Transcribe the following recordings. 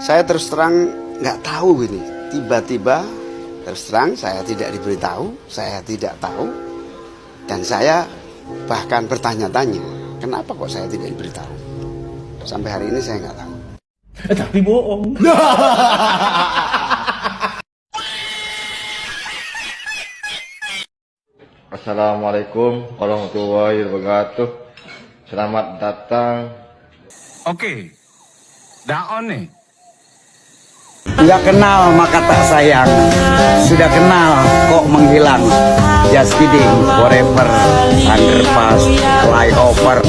Saya terus terang nggak tahu ini. Tiba-tiba terus terang saya tidak diberitahu, saya tidak tahu, dan saya bahkan bertanya-tanya, kenapa kok saya tidak diberitahu? Sampai hari ini saya nggak tahu. Tapi bohong. Assalamualaikum warahmatullahi wabarakatuh. Selamat datang. Oke, daon nih. Nggak kenal maka tak sayang, sudah kenal kok menghilang. Just kidding, forever, underpass, flyover.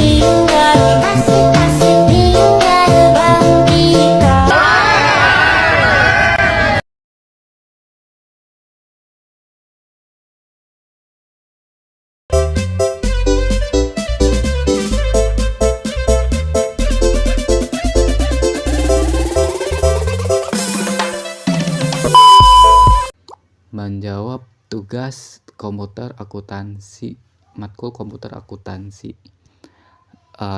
Menjawab tugas komputer akuntansi, matkul komputer akuntansi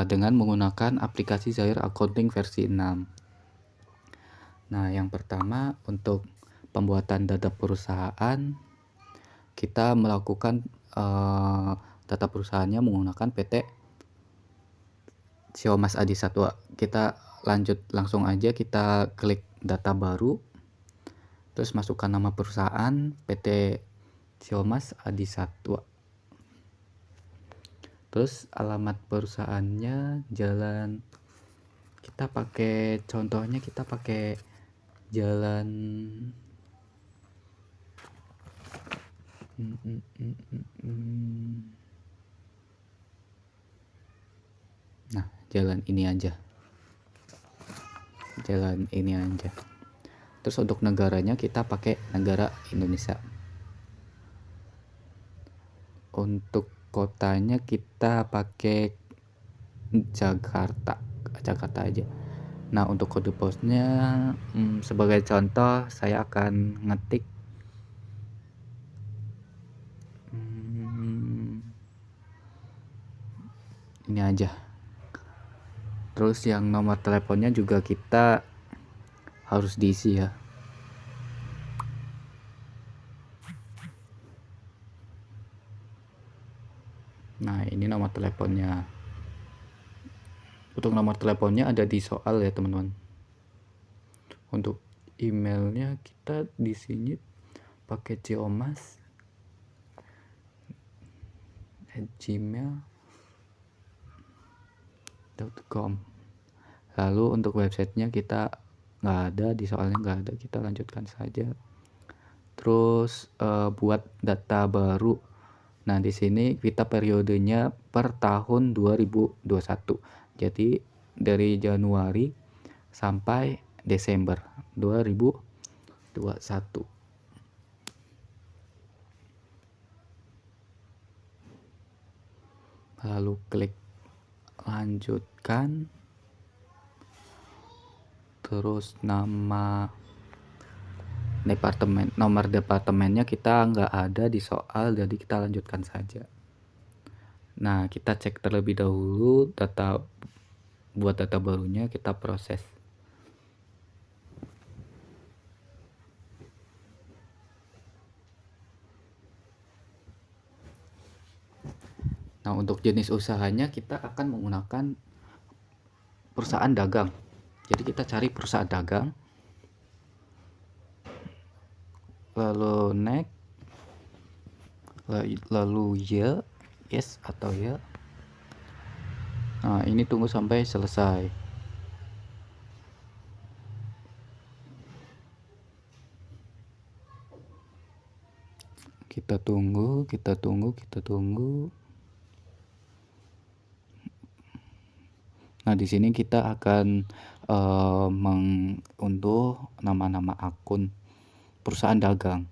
dengan menggunakan aplikasi Zahir Accounting versi 6. Nah, yang pertama untuk pembuatan data perusahaan, kita melakukan data perusahaannya menggunakan PT Siomas Adi Satwa. Kita lanjut langsung aja, kita klik data baru. Terus masukkan nama perusahaan PT Siomas Adi Satwa. Terus alamat perusahaannya jalan, kita pakai contohnya, kita pakai jalan nah jalan ini aja. Terus untuk negaranya kita pakai negara Indonesia. Untuk kotanya kita pakai Jakarta aja. Nah, untuk kode posnya sebagai contoh saya akan ngetik ini aja. Terus yang nomor teleponnya juga kita harus diisi ya. Nah, ini nomor teleponnya. Untuk nomor teleponnya ada di soal ya, teman-teman. Untuk emailnya kita di sini pakai ciomas@gmail.com. Lalu untuk websitenya kita nggak ada, di soalnya nggak ada, kita lanjutkan saja. Terus buat data baru. Nah, di sini kita periodenya per tahun 2021. Jadi dari Januari sampai Desember 2021. Lalu klik lanjutkan. Terus nomor departemennya kita nggak ada di soal, jadi kita lanjutkan saja. Nah, kita cek terlebih dahulu buat data barunya, kita proses. Nah, untuk jenis usahanya kita akan menggunakan perusahaan dagang. Jadi kita cari perusahaan dagang, lalu next, lalu yes atau ya. Nah, ini tunggu sampai selesai. Kita tunggu. Nah, di sini kita akan mengunduh nama-nama akun perusahaan dagang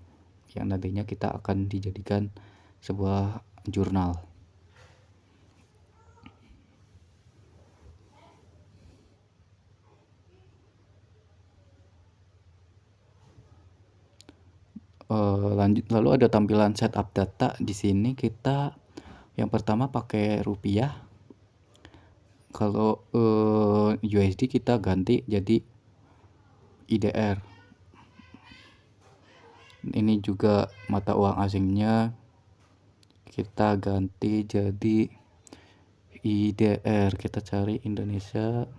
yang nantinya kita akan dijadikan sebuah jurnal. Lalu ada tampilan setup data. Di sini kita yang pertama pakai rupiah. Kalau USD kita ganti jadi IDR. Ini juga mata uang asingnya kita ganti jadi IDR. Kita cari Indonesia,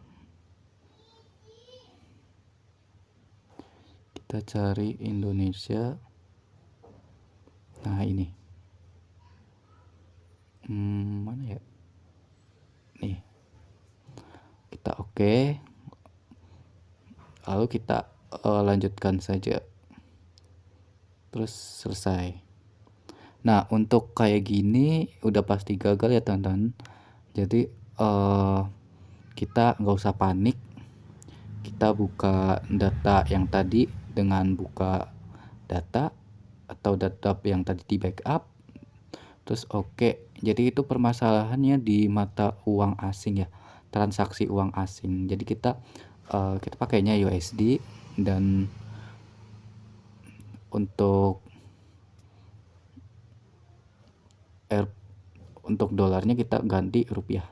nah ini mana ya, nih kita oke, lalu kita lanjutkan saja, terus selesai. Nah, untuk kayak gini udah pasti gagal ya teman-teman. Jadi kita nggak usah panik. Kita buka data yang tadi dengan buka data atau data yang tadi di backup. Terus oke. Jadi itu permasalahannya di mata uang asing ya, transaksi uang asing. Jadi kita pakainya USD, dan untuk dolarnya kita ganti rupiah.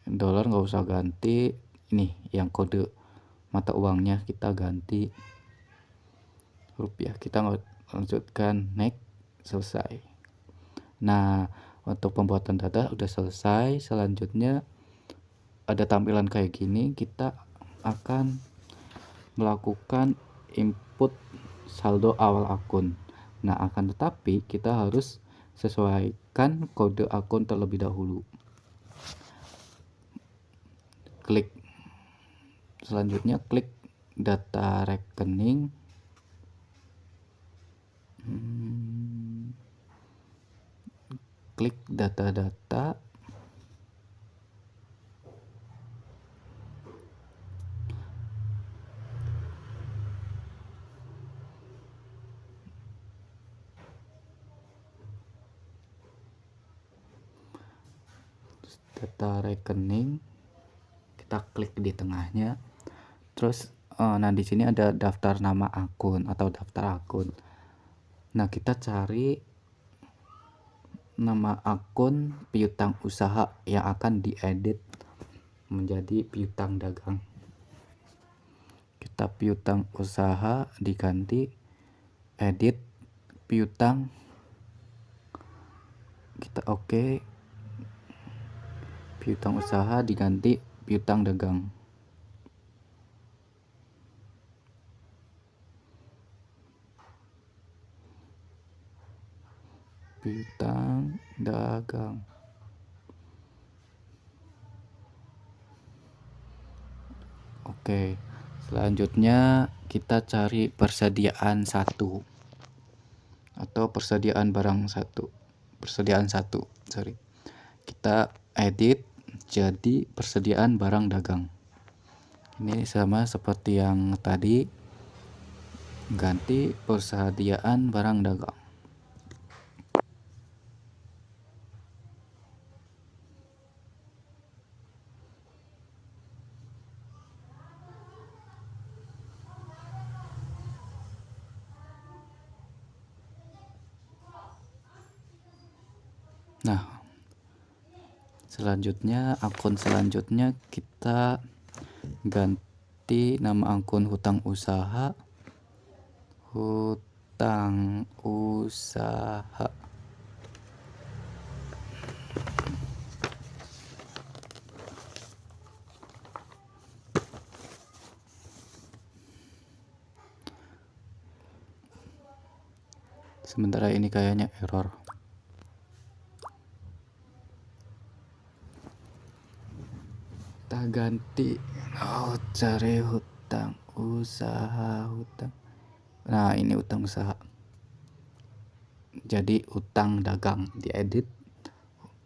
Dolar nggak usah ganti, ini yang kode mata uangnya kita ganti rupiah. Kita lanjutkan next, selesai. Nah, untuk pembuatan data udah selesai. Selanjutnya ada tampilan kayak gini. Kita akan melakukan input saldo awal akun. Nah, akan tetapi kita harus sesuaikan kode akun terlebih dahulu. Selanjutnya klik data rekening. Klik data-data. Data rekening, kita klik di tengahnya. Terus nah di sini ada daftar nama akun atau daftar akun. Nah, kita cari nama akun piutang usaha yang akan diedit menjadi piutang dagang. Kita piutang usaha diganti edit piutang. Kita oke. Piutang usaha diganti piutang dagang. Piutang dagang. Oke. Selanjutnya kita cari persediaan 1 atau persediaan barang 1. Kita edit jadi persediaan barang dagang. Ini sama seperti yang tadi, ganti persediaan barang dagang. Nah, akun selanjutnya kita ganti nama akun hutang usaha. Sementara ini kayaknya error. Kita ganti, cari hutang usaha. Nah, ini hutang usaha. Jadi hutang dagang, diedit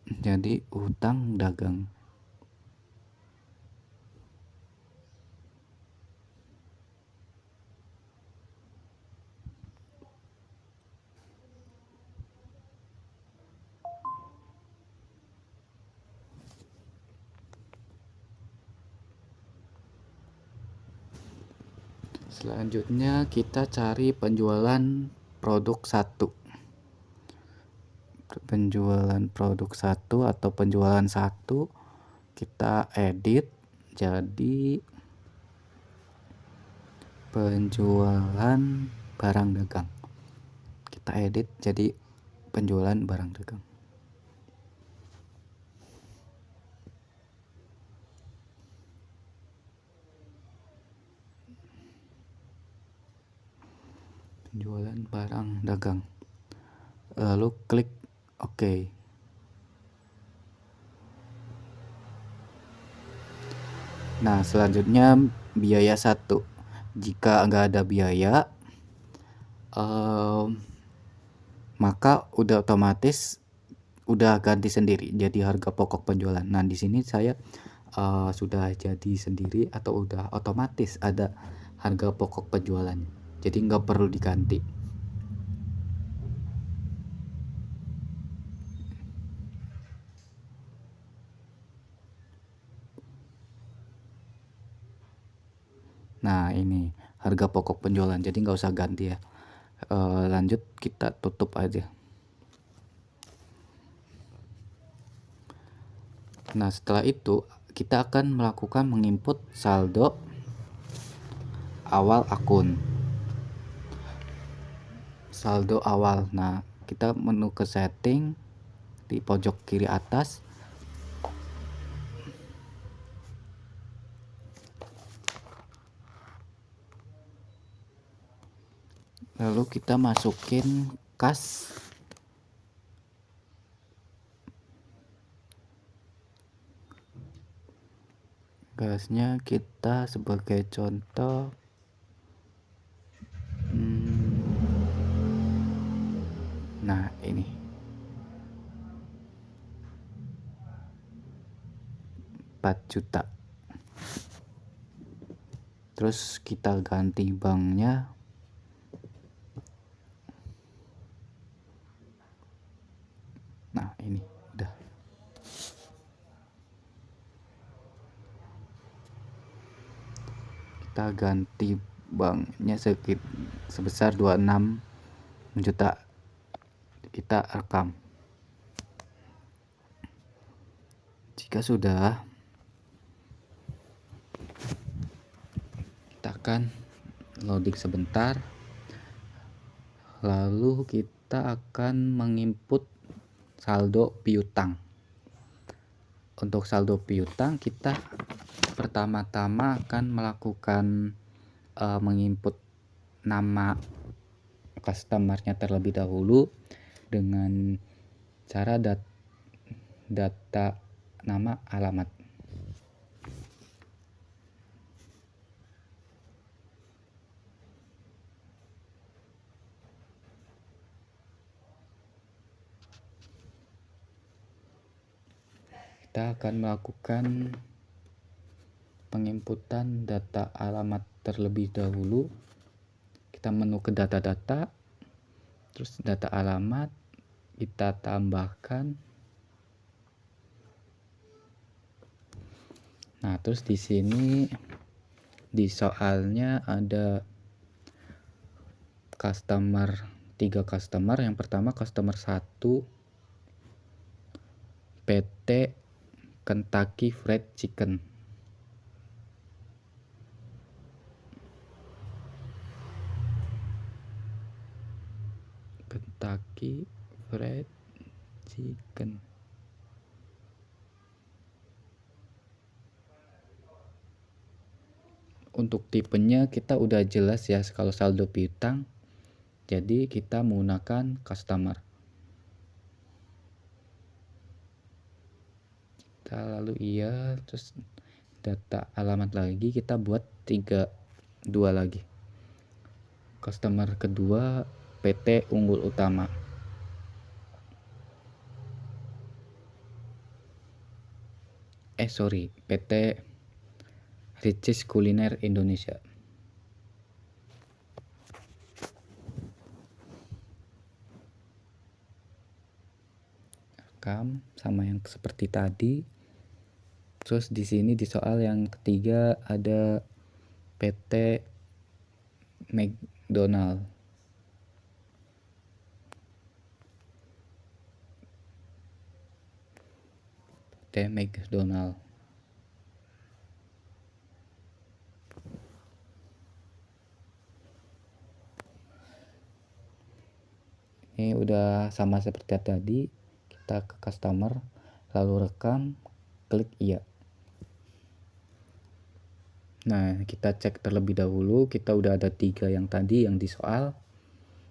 jadi hutang dagang. Selanjutnya kita cari penjualan produk 1. Penjualan produk 1 atau penjualan 1 kita edit jadi penjualan barang dagang. Kita edit jadi penjualan barang dagang. Penjualan barang dagang. Lalu klik OK. Nah, selanjutnya biaya 1. Jika nggak ada biaya, maka udah otomatis udah ganti sendiri jadi harga pokok penjualan. Nah, di sini saya sudah jadi sendiri atau udah otomatis ada harga pokok penjualannya. Jadi nggak perlu diganti. Nah, ini harga pokok penjualan, jadi nggak usah ganti ya. Lanjut, kita tutup aja. Nah, setelah itu kita akan melakukan menginput saldo awal akun. Saldo awal. Nah, kita menu ke setting di pojok kiri atas. Lalu kita masukin kas. Gasnya kita sebagai contoh nah ini 4 juta. Terus kita ganti banknya. Nah, ini udah. Kita ganti banknya sebesar 26 juta. Kita rekam. Jika sudah, kita akan loading sebentar. Lalu kita akan menginput saldo piutang. Untuk saldo piutang kita pertama-tama akan melakukan menginput nama customernya terlebih dahulu dengan cara data nama alamat. Kita akan melakukan penginputan data alamat terlebih dahulu. Kita menu ke data-data, terus data alamat kita tambahkan. Nah, terus di sini di soalnya ada customer, 3 customer. Yang pertama customer 1 PT Kentucky Fried Chicken. Kentucky Fried Chicken. Untuk tipenya kita udah jelas ya kalau saldo piutang. Jadi kita menggunakan customer. Kita lalu iya, terus data alamat lagi kita buat 2 lagi. Customer kedua PT Unggul Utama. PT Ricis Kuliner Indonesia. Rekam sama yang seperti tadi. Terus di sini di soal yang ketiga ada PT McDonald. PT McDonald. Ini udah sama seperti tadi, kita ke customer, lalu rekam, klik iya. Nah, kita cek terlebih dahulu, kita udah ada 3 yang tadi yang di soal.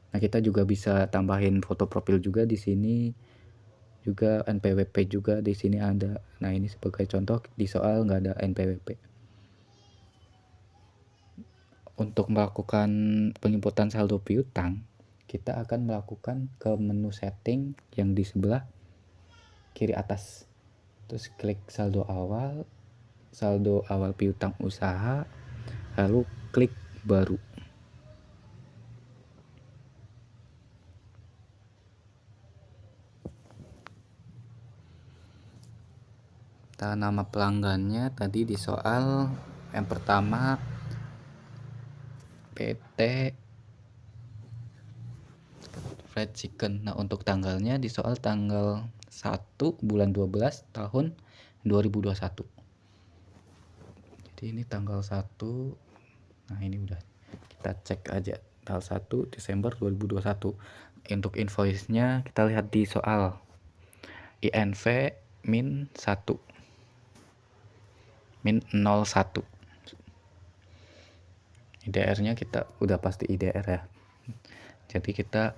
Nah, kita juga bisa tambahin foto profil juga di sini, juga NPWP juga di sini ada. Nah, ini sebagai contoh di soal nggak ada NPWP. Untuk melakukan penginputan saldo piutang, kita akan melakukan ke menu setting yang di sebelah kiri atas. Terus klik saldo awal piutang usaha, lalu klik baru. Kita nama pelanggannya tadi di soal yang pertama PT Fried Chicken. Nah, untuk tanggalnya di soal tanggal 1 bulan 12 tahun 2021. Jadi ini tanggal 1. Nah, ini udah kita cek aja tanggal 1 Desember 2021. Untuk invoice-nya kita lihat di soal INV min 1 min 01. IDR-nya kita udah pasti IDR ya. Jadi kita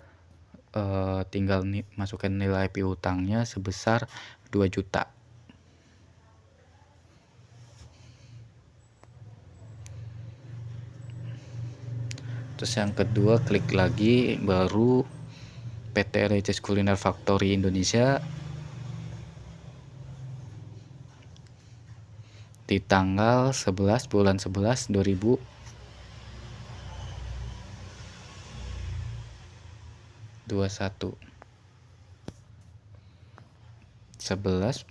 tinggal masukkan nilai piutangnya sebesar 2 juta. Terus yang kedua klik lagi, baru PT Regis Kuliner Factory Indonesia di tanggal 11 bulan 11 2021. 11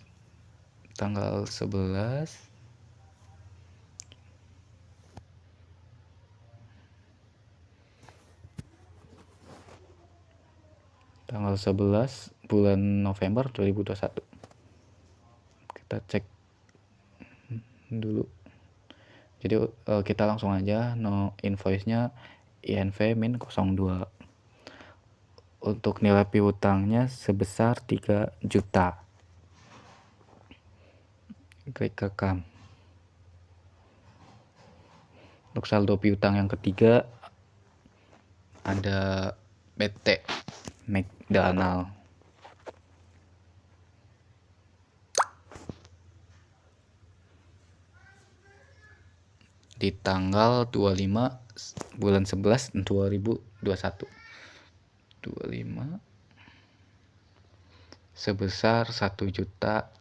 tanggal 11 tanggal 11 bulan November 2021. Kita cek dulu. Jadi kita langsung aja invoice-nya INV min 02. Untuk nilai piutangnya sebesar 3 juta. Klik rekam. Untuk saldo piutang yang ketiga ada PT McDonald di tanggal 25 bulan 11 2021. 25 sebesar 1.850.000.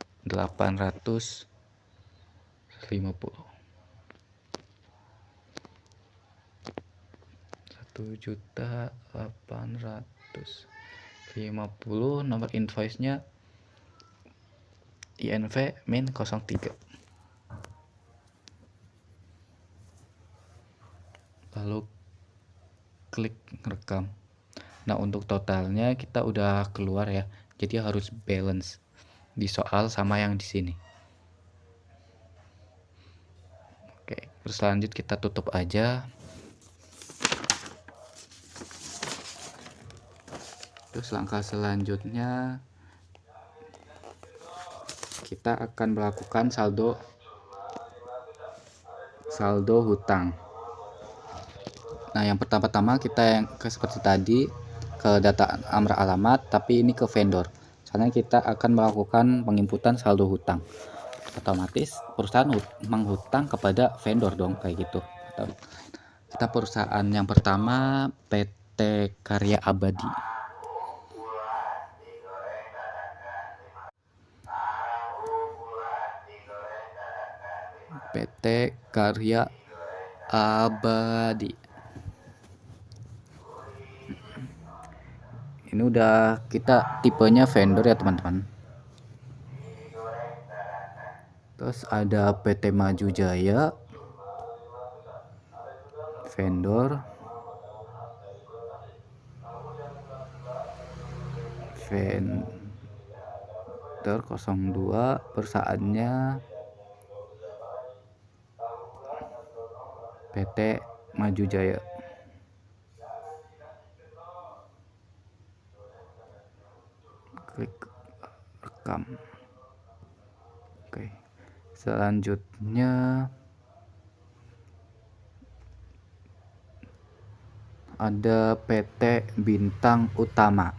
1.850.000. Nomor invoice-nya INV min 03. Lalu klik rekam. Nah, untuk totalnya kita udah keluar ya. Jadi harus balance di soal sama yang di sini. Oke, terus lanjut kita tutup aja. Terus langkah selanjutnya kita akan melakukan saldo hutang. Nah, yang pertama-tama kita yang seperti tadi ke data amrah alamat, tapi ini ke vendor. Soalnya kita akan melakukan penginputan saldo hutang. Otomatis perusahaan menghutang kepada vendor dong, kayak gitu. Kita perusahaan yang pertama PT Karya Abadi. PT Karya Abadi. Ini udah kita tipenya vendor ya teman-teman. Terus ada PT Maju Jaya, vendor. Vendor 02, perusahaannya PT Maju Jaya. Selanjutnya ada PT Bintang Utama.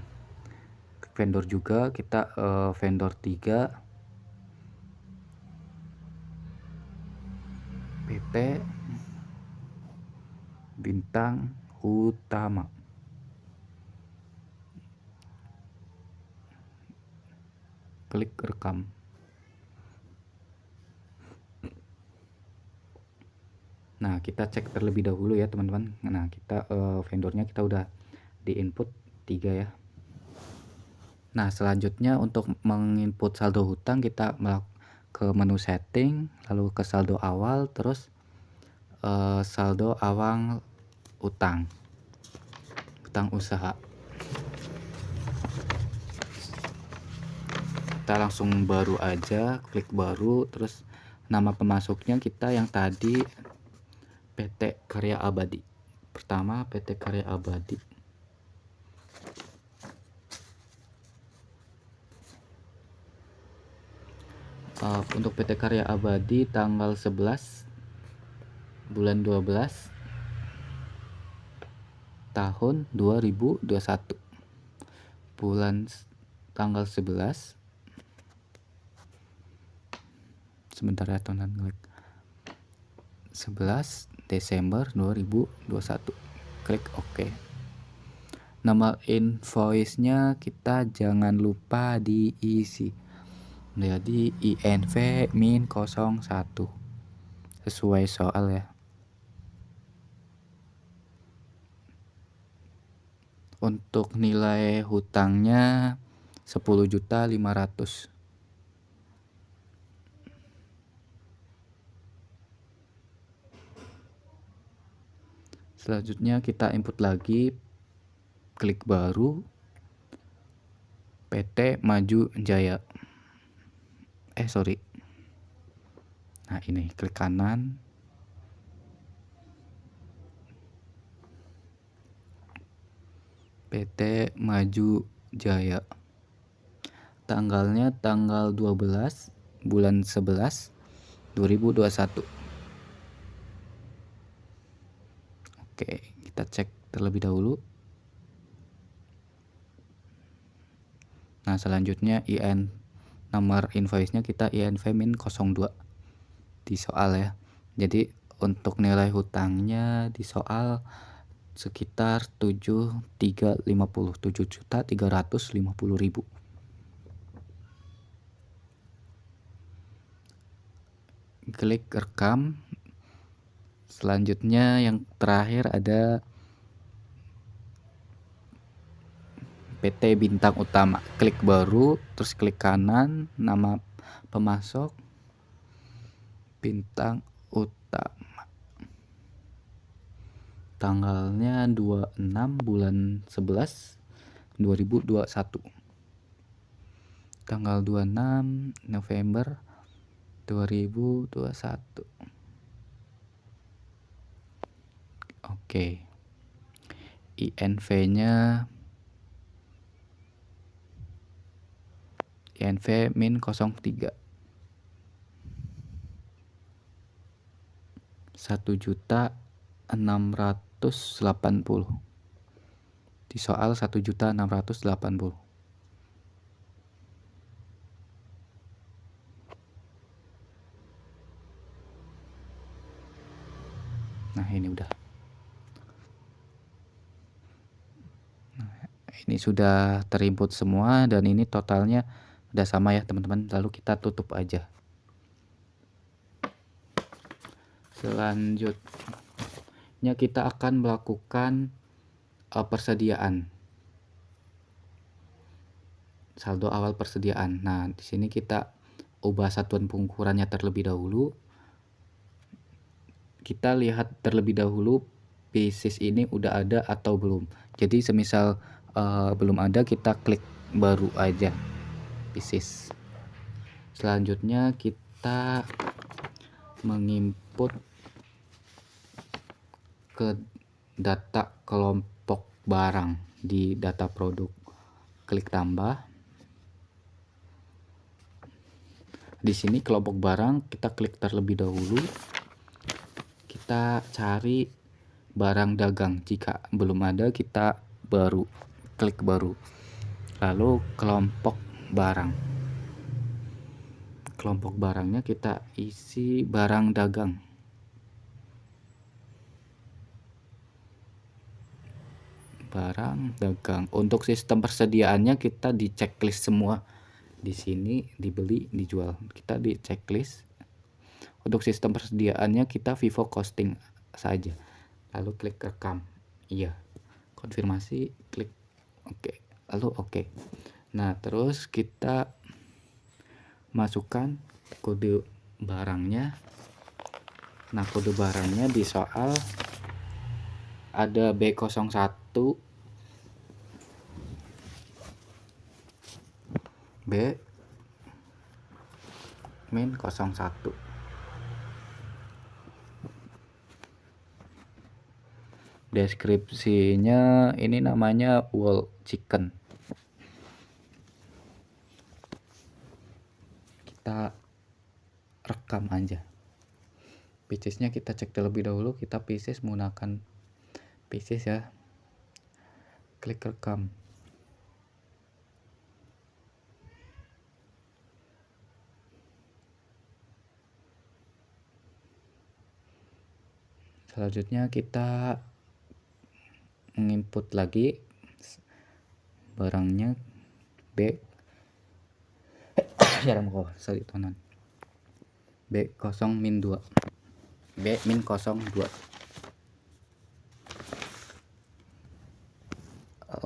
Vendor juga kita vendor 3 PT Bintang Utama. Klik rekam. Nah, kita cek terlebih dahulu ya teman-teman. Nah, kita vendornya kita udah di input 3 ya. Nah, selanjutnya untuk menginput saldo hutang kita ke menu setting, lalu ke saldo awal, terus saldo awal utang usaha. Kita langsung baru aja, klik baru, terus nama pemasuknya kita yang tadi PT Karya Abadi. Pertama PT Karya Abadi. Untuk PT Karya Abadi tanggal 11 bulan 12 tahun 2021. Tanggal 11. Sebentar ya teman-teman. 11 Desember 2021. Klik OK. Nama invoice-nya kita jangan lupa diisi. Jadi INV-01 sesuai soal ya. Untuk nilai hutangnya 10.500.000. Selanjutnya kita input lagi, klik baru PT Maju Jaya. Nah, ini klik kanan. PT Maju Jaya. Tanggalnya tanggal 12 bulan 11 2021. Oke, kita cek terlebih dahulu. Nah, selanjutnya nomor invoice-nya kita INV-02 di soal ya. Jadi untuk nilai hutangnya di soal sekitar 7.350.000. Klik rekam. Selanjutnya yang terakhir ada PT Bintang Utama. Klik baru, terus klik kanan, nama pemasok Bintang Utama. Tanggalnya 26 bulan 11 2021. Tanggal 26 November 2021. Oke. INV-nya INV-03 1.680.000 di soal 1.680.000. Nah, ini udah. Ini sudah terinput semua dan ini totalnya udah sama ya teman-teman. Lalu kita tutup aja. Selanjutnya kita akan melakukan persediaan. Saldo awal persediaan. Nah, di sini kita ubah satuan pengukurannya terlebih dahulu. Kita lihat terlebih dahulu pieces ini udah ada atau belum. Jadi semisal belum ada, kita klik baru aja pieces. Selanjutnya kita menginput ke data kelompok barang di data produk. Klik tambah. Di sini kelompok barang kita klik terlebih dahulu. Kita cari barang dagang. Jika belum ada, kita baru klik baru. Lalu kelompok barang. Kelompok barangnya kita isi barang dagang. Barang dagang. Untuk sistem persediaannya kita di checklist semua. Di sini dibeli, dijual. Kita di checklist. Untuk sistem persediaannya kita Vivo Costing saja. Lalu klik rekam. Iya. Konfirmasi, klik oke. Lalu oke. Nah, terus kita masukkan kode barangnya. Nah, kode barangnya di soal ada B01 B-01. Deskripsinya ini namanya wall chicken. Kita rekam aja. Pieces-nya kita cek terlebih dahulu. Kita pieces menggunakan pieces ya. Klik rekam. Selanjutnya kita menginput lagi barangnya B jarang kok salitonan B0-2 B-02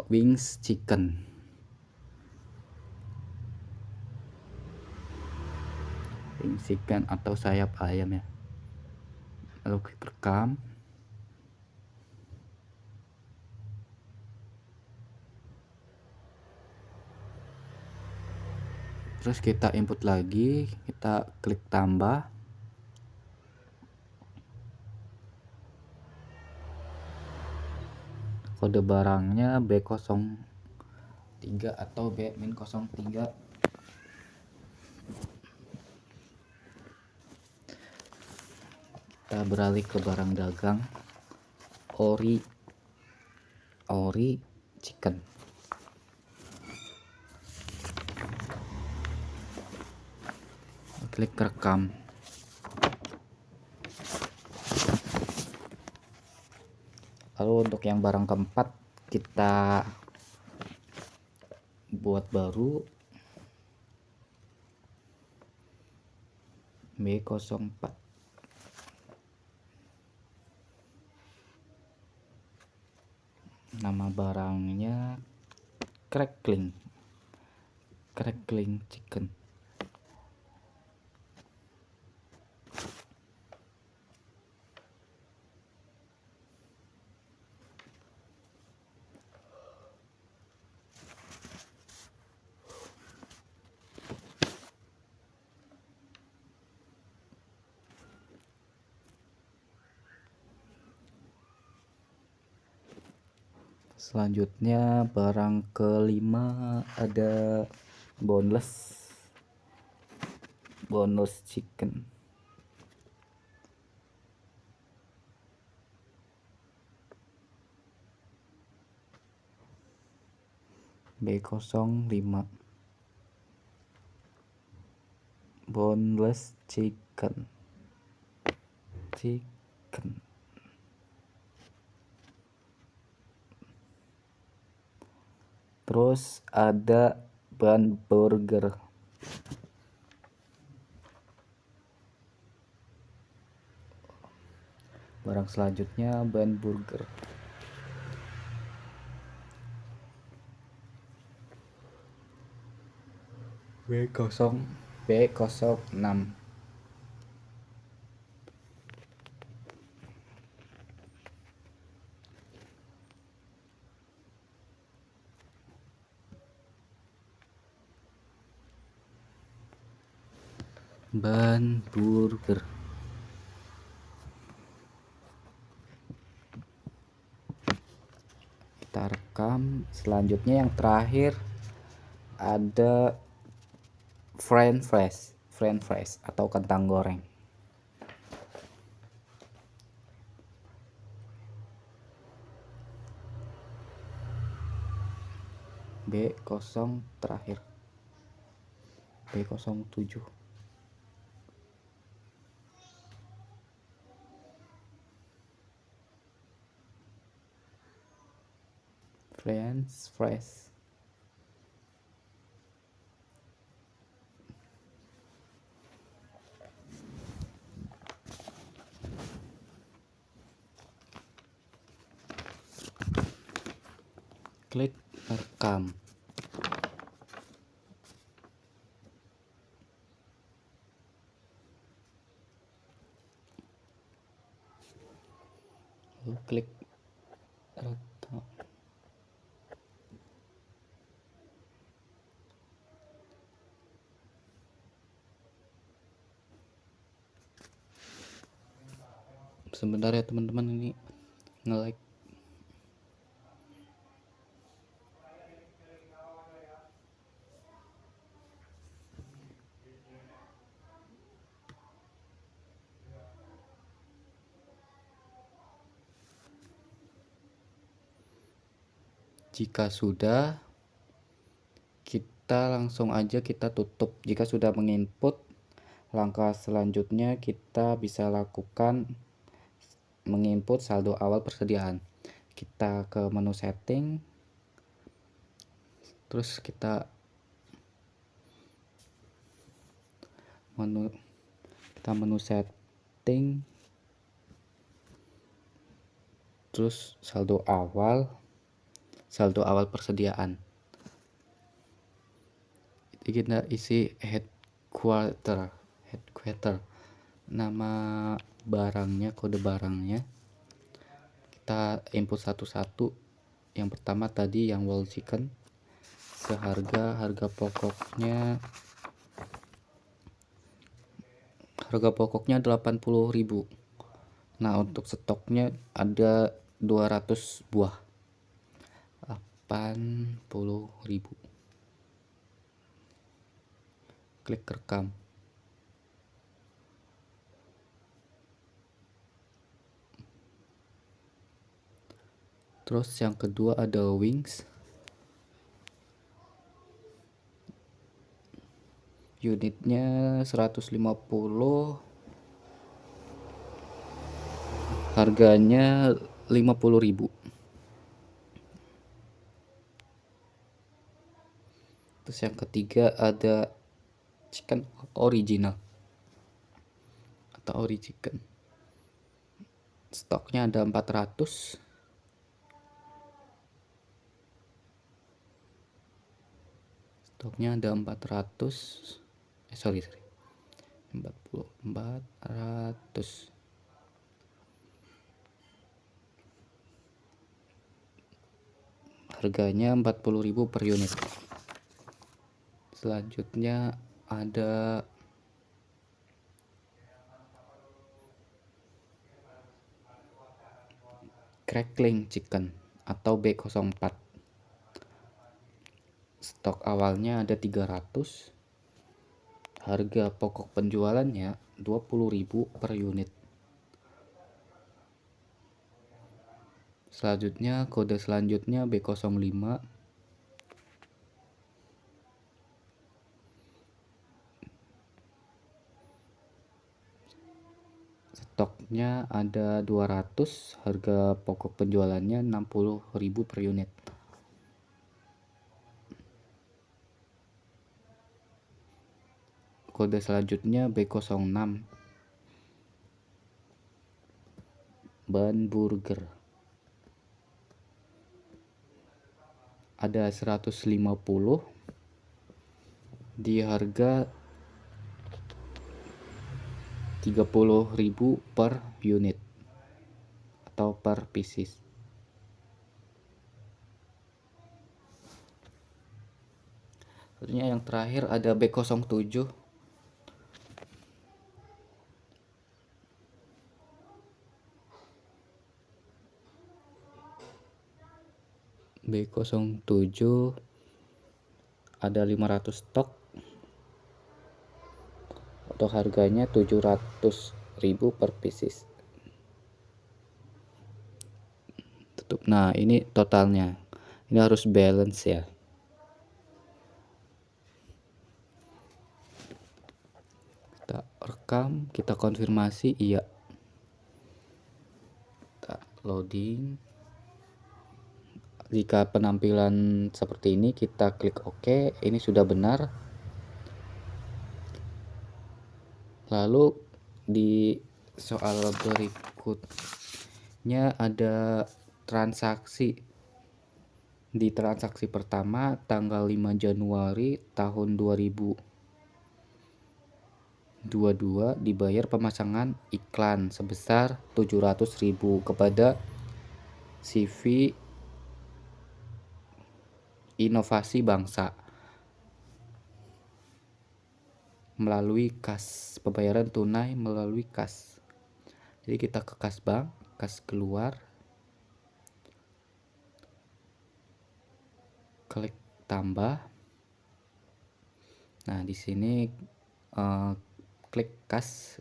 wings chicken. Wings chicken atau sayap ayam ya. Lalu klik rekam. Terus kita input lagi, kita klik tambah. Kode barangnya B03 atau B-03. Kita beralih ke barang dagang ori chicken. Klik rekam. Lalu untuk yang barang keempat kita buat baru B04. Nama barangnya crackling chicken. Selanjutnya barang kelima ada boneless chicken. B05 boneless chicken. Terus ada bun burger. Barang selanjutnya bun burger. B06. Bun burger. Kita rekam. Selanjutnya yang terakhir ada french french fries atau kentang goreng. B0 terakhir, B07. French fries. Klik rekam. Lalu klik rekam. Sebentar ya teman-teman, ini nge-like. Jika sudah, kita langsung aja kita tutup. Jika sudah menginput, langkah selanjutnya kita bisa lakukan menginput saldo awal persediaan. Kita ke menu setting, terus kita menu setting, terus saldo awal persediaan. Jadi kita isi headquarter, nama barangnya, kode barangnya kita input satu-satu. Yang pertama tadi yang whole chicken, harga pokoknya 80.000. Nah, untuk stoknya ada 200 buah, 80.000. Klik rekam. Terus yang kedua ada wings, unitnya 150, harganya 50.000. Terus yang ketiga ada chicken original atau ori chicken, stoknya ada 400, sorry 400. Harganya 40.000 per unit. Selanjutnya ada crackling chicken atau B04. Stok awalnya ada 300. Harga pokok penjualannya 20.000 per unit. Selanjutnya kode selanjutnya B05. Stoknya ada 200, harga pokok penjualannya 60.000 per unit. Kode selanjutnya B06. Ban burger. Ada 150 di harga 30.000 per unit atau per pieces. Selanjutnya yang terakhir ada B07. B07 ada 500 stok, Untuk harganya 700.000 per pieces. Tutup. Nah, ini totalnya. Ini harus balance ya. Kita rekam, kita konfirmasi iya. Kita loading. Jika penampilan seperti ini, kita klik OK. Ini sudah benar. Lalu di soal berikutnya ada transaksi. Di transaksi pertama tanggal 5 Januari tahun 2022 dibayar pemasangan iklan sebesar 700.000 kepada CV Inovasi Bangsa melalui kas, pembayaran tunai melalui kas. Jadi kita ke kas bank, kas keluar, klik tambah. Nah, di sini klik kas.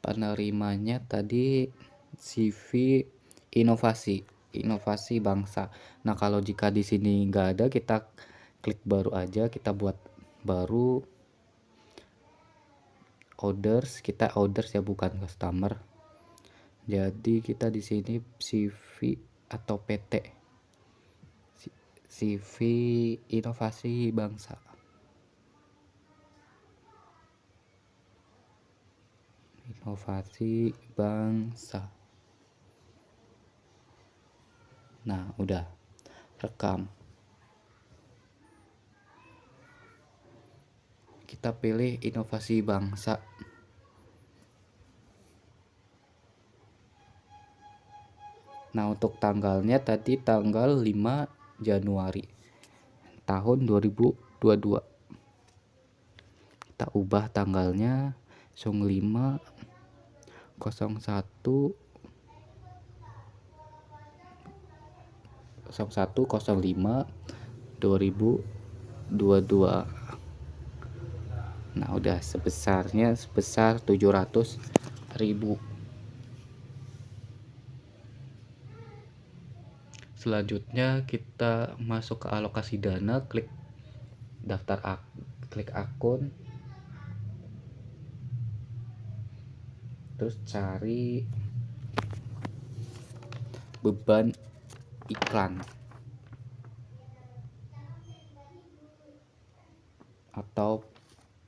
Penerimanya tadi CV Inovasi Bangsa. Nah, kalau jika di sini nggak ada, kita klik baru aja, kita buat baru orders, kita orders ya, bukan customer. Jadi kita di sini CV atau PT CV Inovasi Bangsa. Inovasi Bangsa. Nah, udah rekam. Kita pilih Inovasi Bangsa. Nah, untuk tanggalnya tadi tanggal 5 Januari tahun 2022. Kita ubah tanggalnya 05 01 01 05 2022. Nah, udah sebesar 700.000. Selanjutnya kita masuk ke alokasi dana, klik daftar klik akun, terus cari beban iklan atau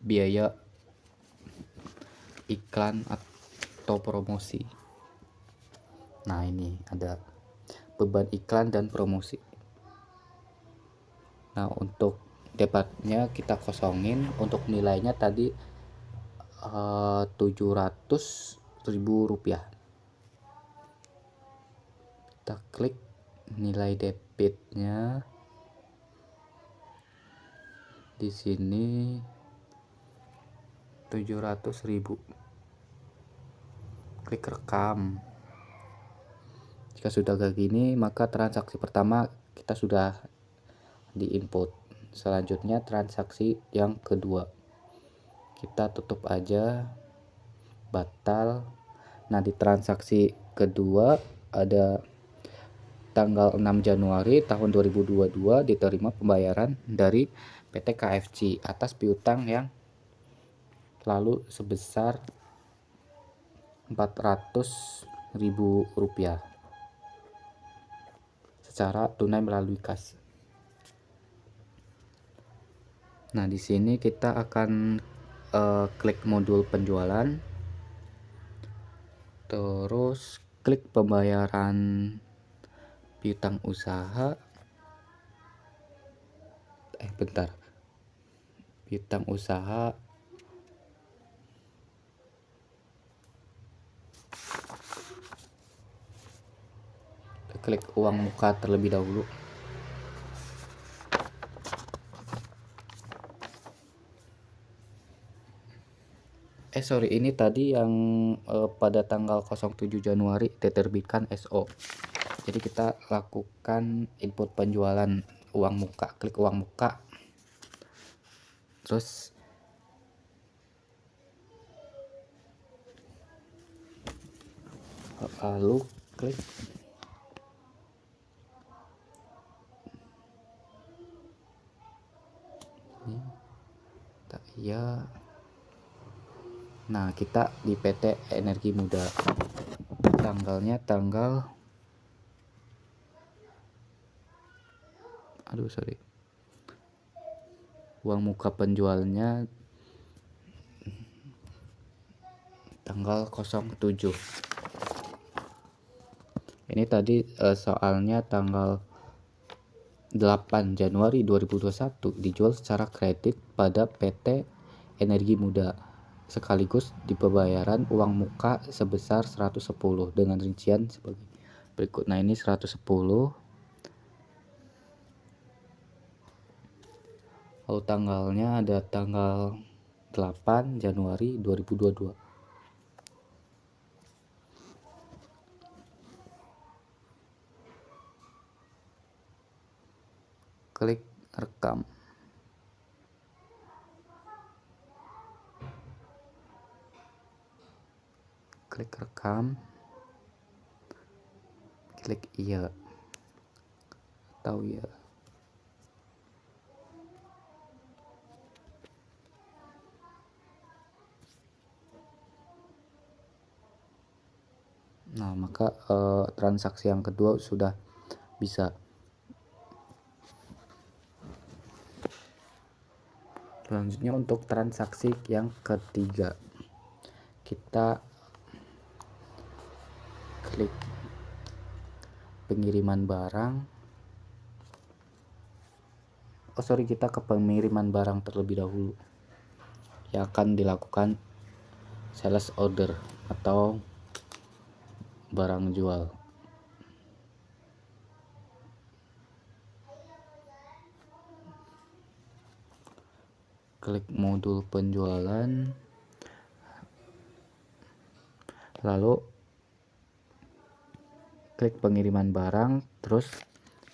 biaya iklan atau promosi. Nah, ini ada beban iklan dan promosi. Nah, untuk debitnya kita kosongin. Untuk nilainya tadi 700.000 rupiah. Kita klik nilai debitnya. Di sini 700.000. Klik rekam. Jika sudah kayak gini, maka transaksi pertama kita sudah di input. Selanjutnya transaksi yang kedua. Kita tutup aja, batal. Nah, di transaksi kedua ada tanggal 6 Januari tahun 2022 diterima pembayaran dari PT KFC atas piutang yang lalu sebesar 400.000 rupiah secara tunai melalui kas. Nah, di sini kita akan klik modul penjualan, terus klik pembayaran piutang usaha. Piutang usaha. Klik uang muka terlebih dahulu. Ini tadi yang pada tanggal 07 Januari diterbitkan SO. Jadi kita lakukan input penjualan uang muka, klik uang muka. Terus lalu klik ini, iya. Nah, kita di PT Energi Muda, tanggalnya uang muka penjualnya tanggal 07. Ini tadi soalnya tanggal 8 Januari 2021 dijual secara kredit pada PT Energi Muda sekaligus di pembayaran uang muka sebesar 110 dengan rincian sebagai berikut. Nah, ini 110. Lalu tanggalnya ada tanggal 8 Januari 2022. Klik rekam. Klik rekam. Klik iya atau ya. Nah, maka transaksi yang kedua sudah bisa. Selanjutnya untuk transaksi yang ketiga, kita klik pengiriman barang. Kita ke pengiriman barang terlebih dahulu yang akan dilakukan sales order atau barang jual. Klik modul penjualan, lalu klik pengiriman barang, terus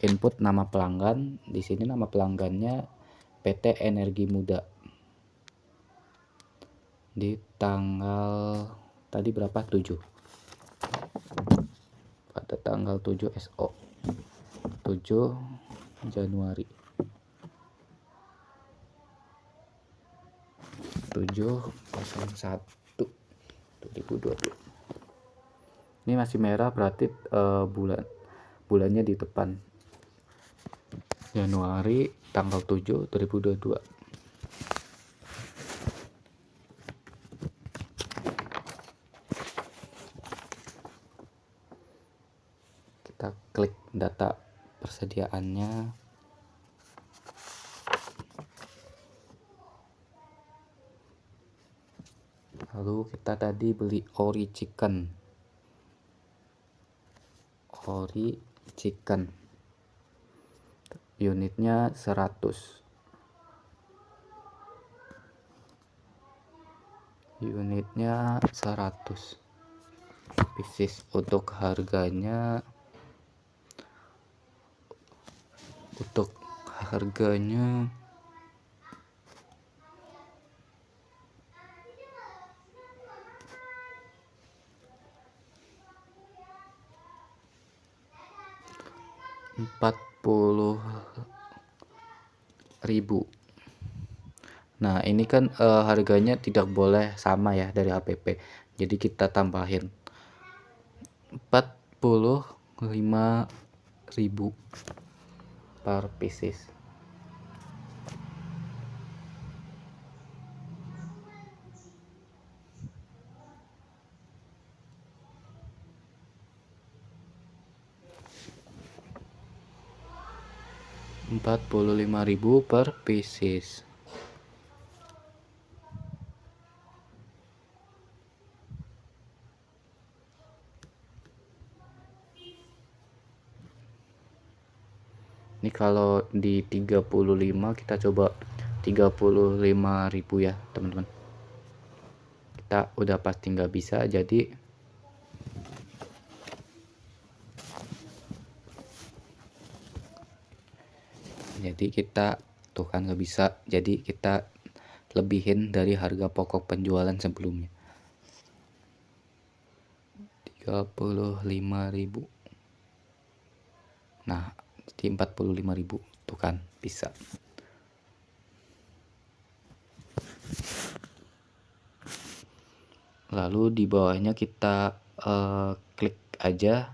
input nama pelanggan. Di sini nama pelanggannya PT Energi Muda. Di tanggal tadi berapa? 7. Pada tanggal 7 SO 7 Januari 7/01 2022. Ini masih merah, berarti bulannya di depan, Januari tanggal 7 2022. Kita klik data persediaannya. Lalu kita tadi beli ori chicken. Unitnya 100. Pieces. Untuk harganya 40.000. Nah, ini kan harganya tidak boleh sama ya dari HPP. Jadi kita tambahin 45.000 per pieces. Rp45.000 per pieces. Ini kalau di 35 kita coba 35.000 ya teman-teman. Kita udah pasti nggak bisa, jadi kita tuh kan nggak bisa, jadi kita lebihin dari harga pokok penjualan sebelumnya. 35.000. Nah, jadi 45.000 tuh kan bisa. Lalu di bawahnya kita klik aja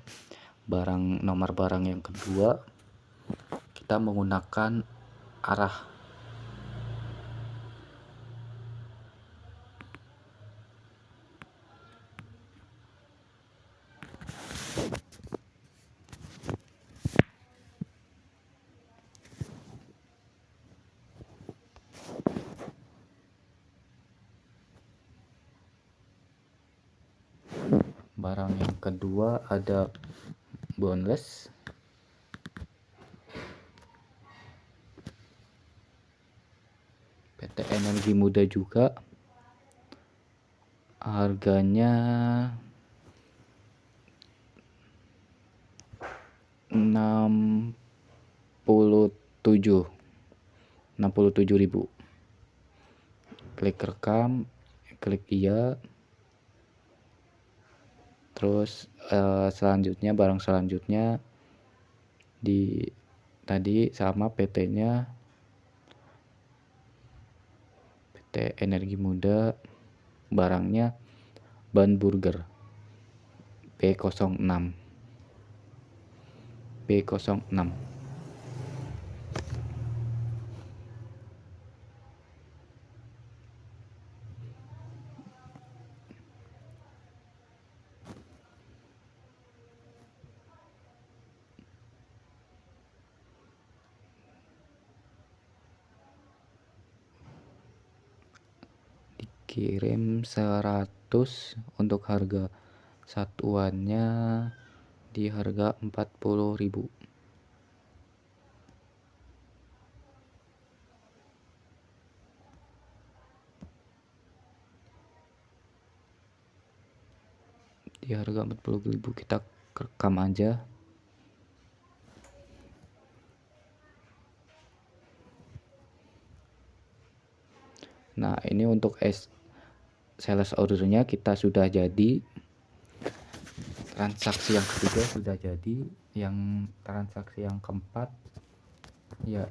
nomor barang yang kedua. Kita menggunakan arah. Barang yang kedua ada boneless. PT Energi Muda juga. Harganya 67.000. Klik rekam, klik iya. Terus selanjutnya barang selanjutnya di tadi sama PT-nya PT Energi Muda, barangnya ban burger B06. Kirim 100 untuk harga satuannya di harga 40.000. Di harga 40.000 kita rekam aja. Nah, ini untuk sales ordernya kita sudah jadi. Transaksi yang ketiga sudah jadi. Yang transaksi yang keempat ya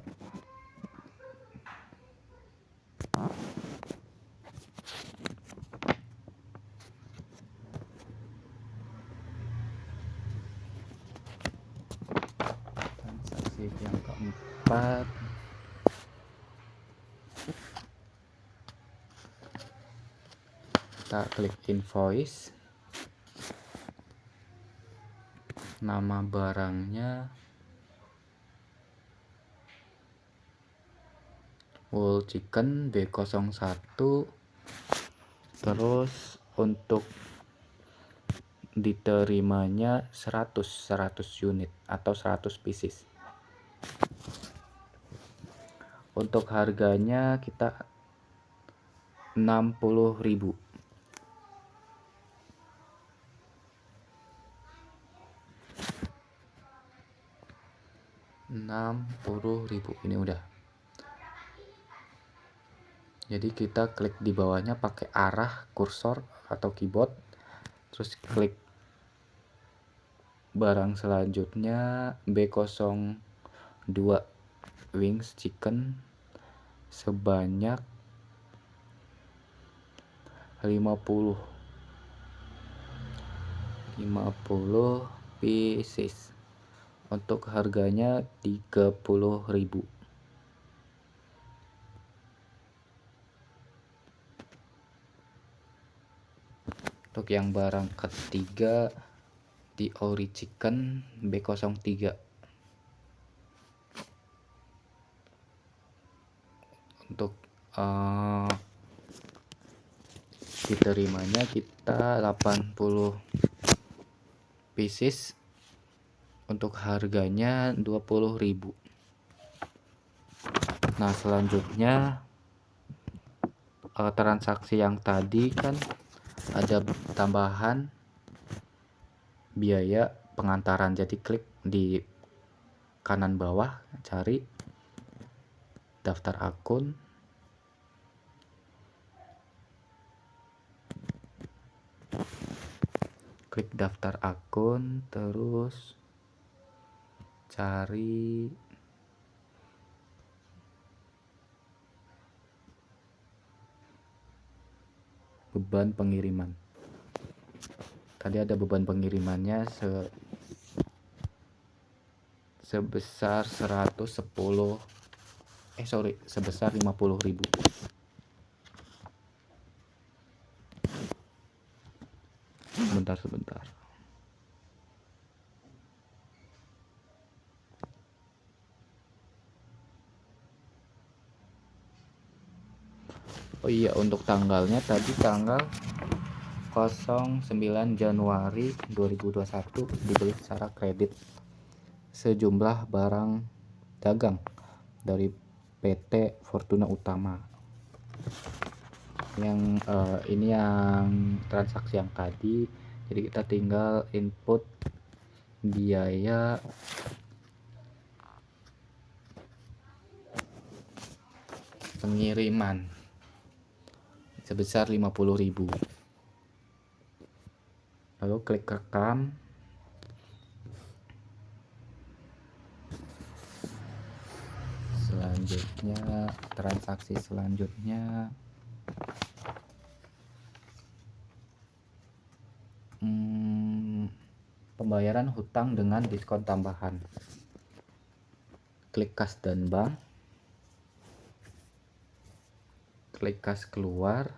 transaksi yang keempat kita klik invoice. Nama barangnya whole chicken B01. Terus untuk diterimanya 100 unit atau 100 pieces. Untuk harganya kita 60.000. Ini udah. Jadi kita klik di bawahnya pakai arah kursor atau keyboard, terus klik barang selanjutnya B02 wings chicken sebanyak 50 pieces. Untuk harganya 30.000. Untuk yang barang ketiga di ori chicken B03. Untuk diterimanya kita 80 pieces. Untuk harganya 20.000. Nah, selanjutnya transaksi yang tadi kan ada tambahan biaya pengantaran. Jadi klik di kanan bawah, cari daftar akun. klik daftar akun, terus cari beban pengiriman. Tadi ada beban pengirimannya sebesar 50.000. Sebentar. Oh iya, untuk tanggalnya tadi tanggal 09 Januari 2021 dibeli secara kredit sejumlah barang dagang dari PT Fortuna Utama. Ini yang transaksi yang tadi, jadi kita tinggal input biaya pengiriman sebesar 50.000. Lalu klik rekam. Selanjutnya, transaksi selanjutnya pembayaran hutang dengan diskon tambahan. Klik kas dan bank, klik kas keluar.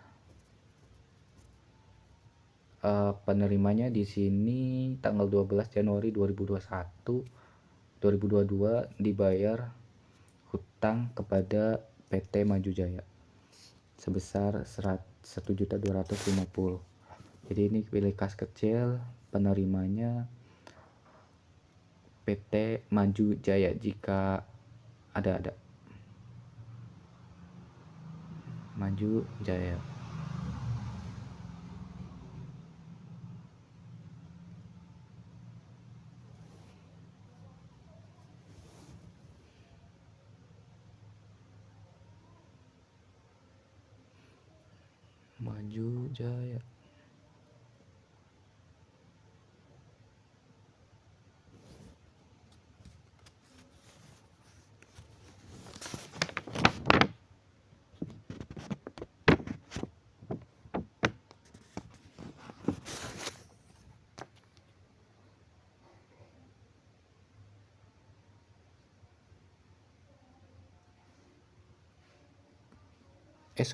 Penerimanya di sini tanggal 12 Januari 2022 dibayar hutang kepada PT Maju Jaya sebesar 1.250.000. Jadi ini pilih kas kecil, penerimanya PT Maju Jaya jika ada Maju Jaya. Maju Jaya.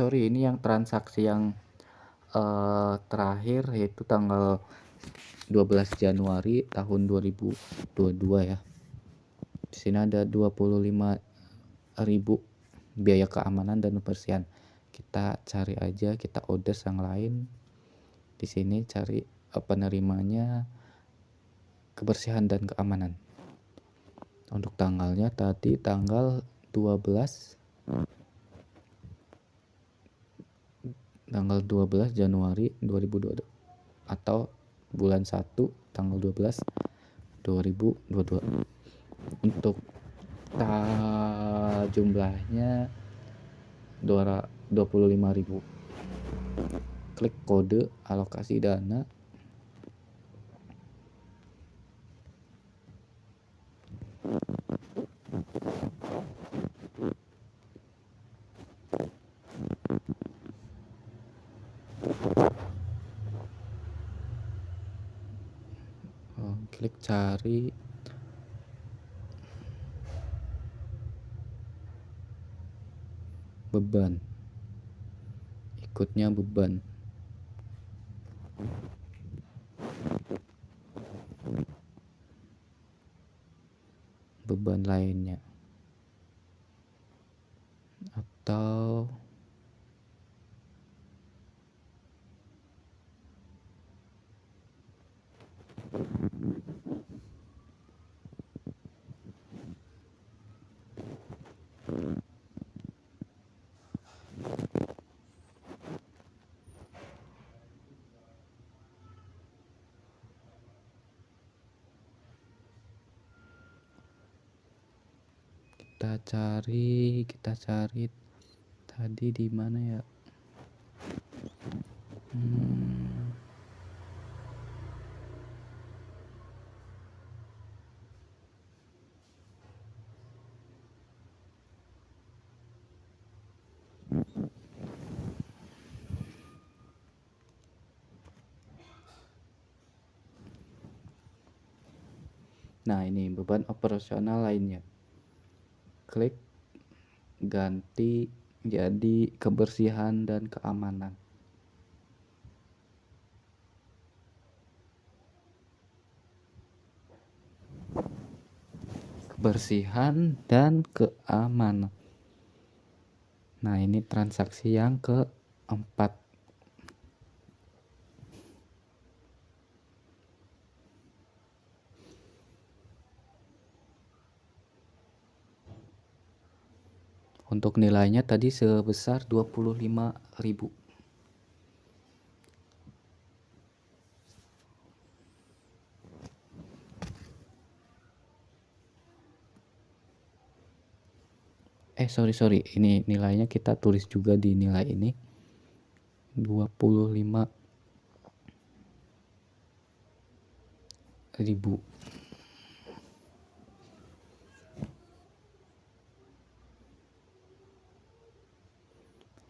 Ini yang transaksi yang terakhir, yaitu tanggal 12 Januari tahun 2022 ya. Di sini ada 25.000 biaya keamanan dan kebersihan. Kita cari aja, kita order yang lain. Di sini cari penerimanya kebersihan dan keamanan. Untuk tanggalnya tadi tanggal 12 Januari 2022 atau bulan 1 tanggal 12 2022. Untuk jumlahnya 25.000. Klik kode alokasi dana. Klik cari beban, ikutnya beban lainnya, atau kita cari tadi di mana ya? Nah, ini beban operasional lainnya. Klik ganti jadi kebersihan dan keamanan. Kebersihan dan keamanan. Nah, ini transaksi yang keempat. Untuk nilainya tadi sebesar 25.000. Sorry, ini nilainya kita tulis juga di nilai ini 25.000.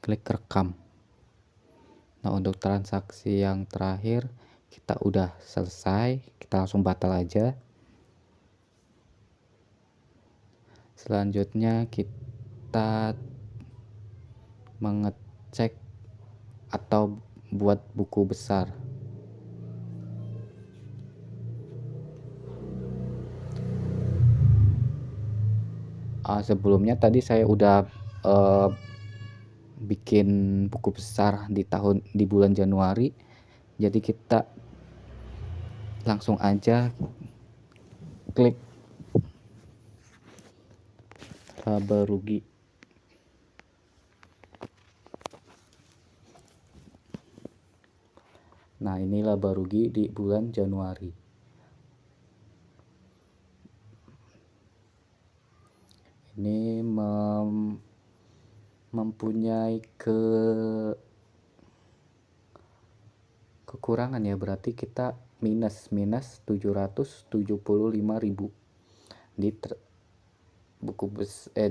Klik rekam. Nah, untuk transaksi yang terakhir kita udah selesai, kita langsung batal aja. Selanjutnya kita mengecek atau buat buku besar. Sebelumnya tadi saya udah bikin buku besar di bulan Januari. Jadi kita langsung aja klik laba rugi. Nah, ini laba rugi di bulan Januari. Ini mempunyai kekurangan ya, berarti kita minus 775.000 di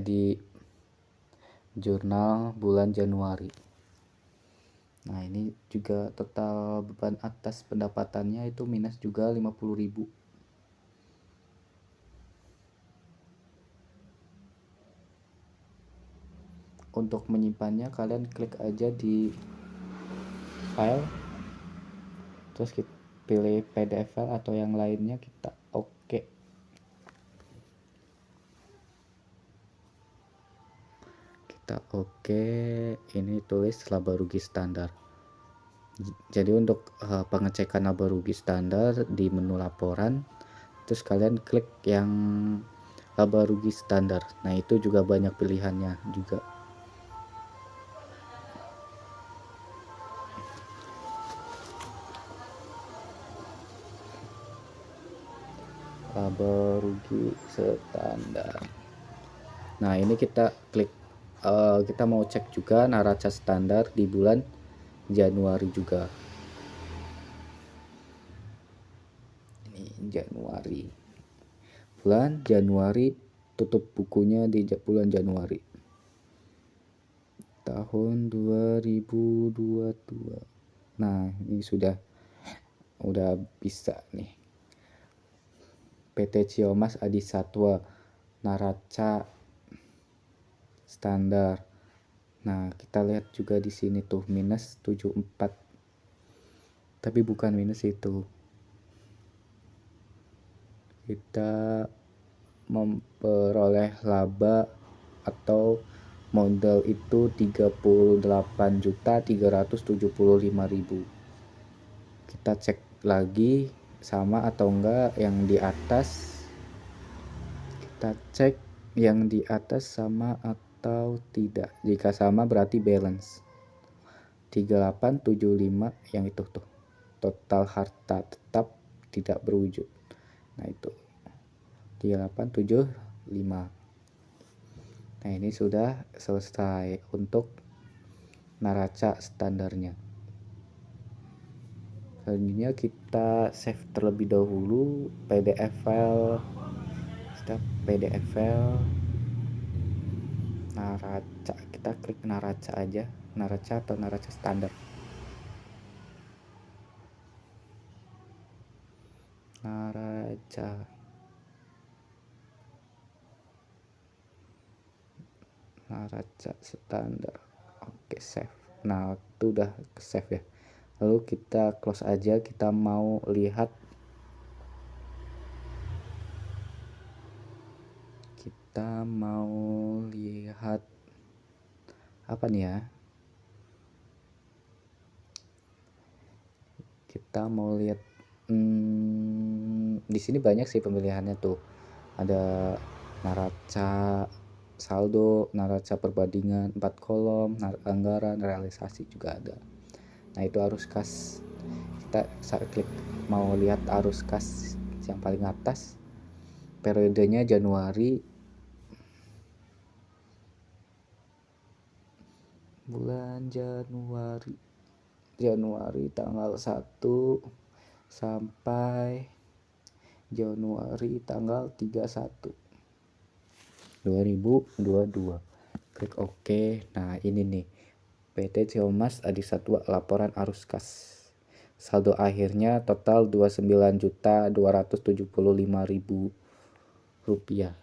di jurnal bulan Januari. Nah, ini juga total beban atas pendapatannya itu minus juga 50.000. Untuk menyimpannya kalian klik aja di file, terus kita pilih PDF file atau yang lainnya, kita oke. Ini tulis laba rugi standar. Jadi untuk pengecekan laba rugi standar di menu laporan, terus kalian klik yang laba rugi standar. Nah, itu juga banyak pilihannya juga. Laba rugi standar. Nah, ini kita klik, kita mau cek juga neraca standar di bulan Januari juga. Ini Januari. Bulan Januari, tutup bukunya di bulan Januari tahun 2022. Nah, ini udah bisa nih. PT Ciomas Adi Satwa, neraca standar. Nah, kita lihat juga di sini tuh minus 74. Tapi bukan minus itu. Kita memperoleh laba atau modal itu 38.375.000. Kita cek lagi sama atau enggak yang di atas. Kita cek yang di atas sama atau tidak. Jika sama berarti balance. 3875 yang itu tuh. Total harta tetap tidak berwujud. Nah, itu 3875. Nah, ini sudah selesai untuk neraca standarnya. Selanjutnya kita save terlebih dahulu PDF file. Neraca, kita klik neraca aja, neraca atau neraca standar. Neraca. neraca standar. Oke, save. Nah, itu udah ke save ya. Lalu kita close aja, kita mau lihat apa nih ya? Kita mau lihat di sini banyak sih pemilihannya tuh. Ada neraca saldo, neraca perbandingan 4 kolom, anggaran, realisasi juga ada. Nah, itu arus kas. Kita klik mau lihat arus kas yang paling atas. Periodenya Januari, bulan Januari tanggal 1 sampai Januari tanggal 31 2022. Klik OK. Nah, ini nih PT Siomas Adi Satwa, laporan arus kas. Saldo akhirnya total Rp29.275.000.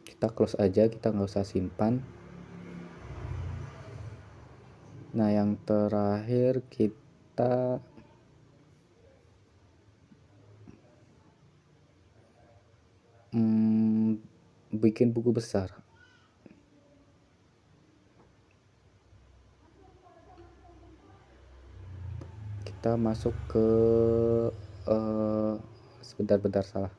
Kita close aja, kita nggak usah simpan. Nah, yang terakhir kita bikin buku besar. Kita masuk ke sebentar salah.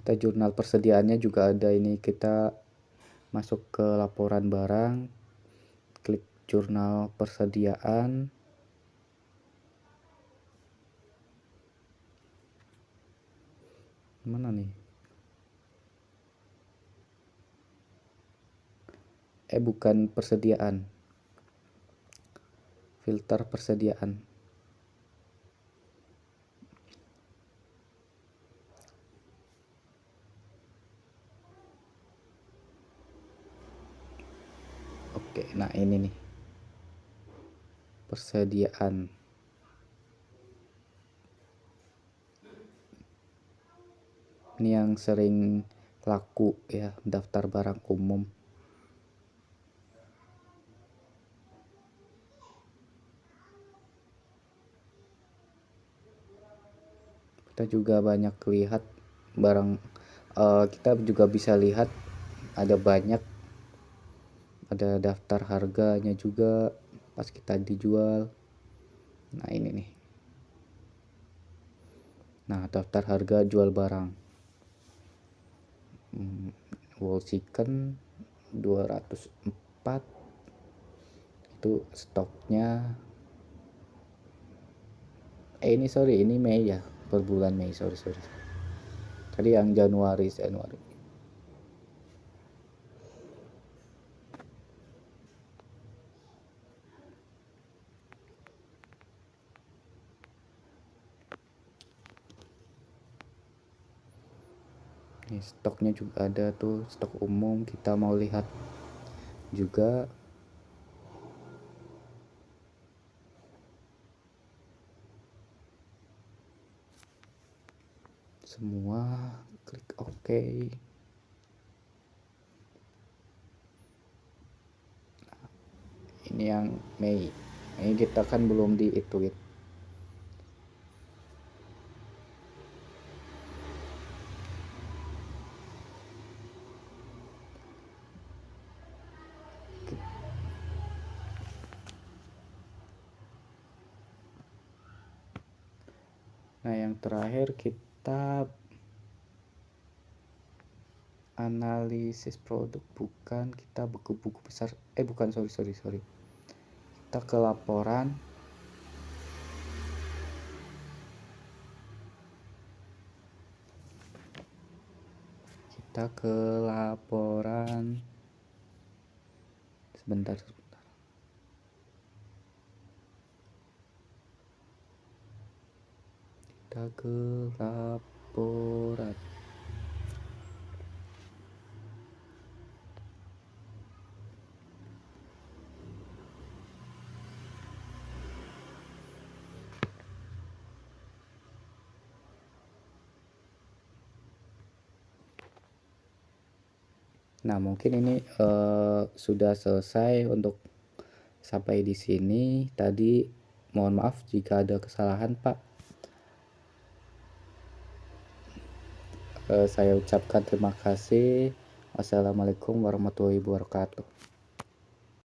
Kita jurnal persediaannya juga ada ini. Kita masuk ke laporan barang, klik jurnal persediaan. Mana nih? Bukan persediaan. Filter persediaan. Oke, nah ini nih. Persediaan. Ini yang sering laku ya, daftar barang umum. Kita juga banyak lihat barang, kita juga bisa lihat ada banyak, ada daftar harganya juga pas kita dijual. Nah, ini nih. Nah, daftar harga jual barang. Whole chicken 204 itu stoknya. Ini Mei ya, per bulan Mei. Sorry. Tadi yang Januari. Ini stoknya juga ada tuh, stok umum. Kita mau lihat juga. Semua, klik OK. Ini yang Mei. Ini kita kan belum dihitung. Nah, yang terakhir kita analisis produk, bukan, kita buku besar. Bukan, sorry. Kita ke laporan. Sebentar. Kita ke laporan. Nah, mungkin ini sudah selesai untuk sampai di sini. Tadi mohon maaf jika ada kesalahan, Pak. Saya ucapkan terima kasih. Wassalamualaikum warahmatullahi wabarakatuh.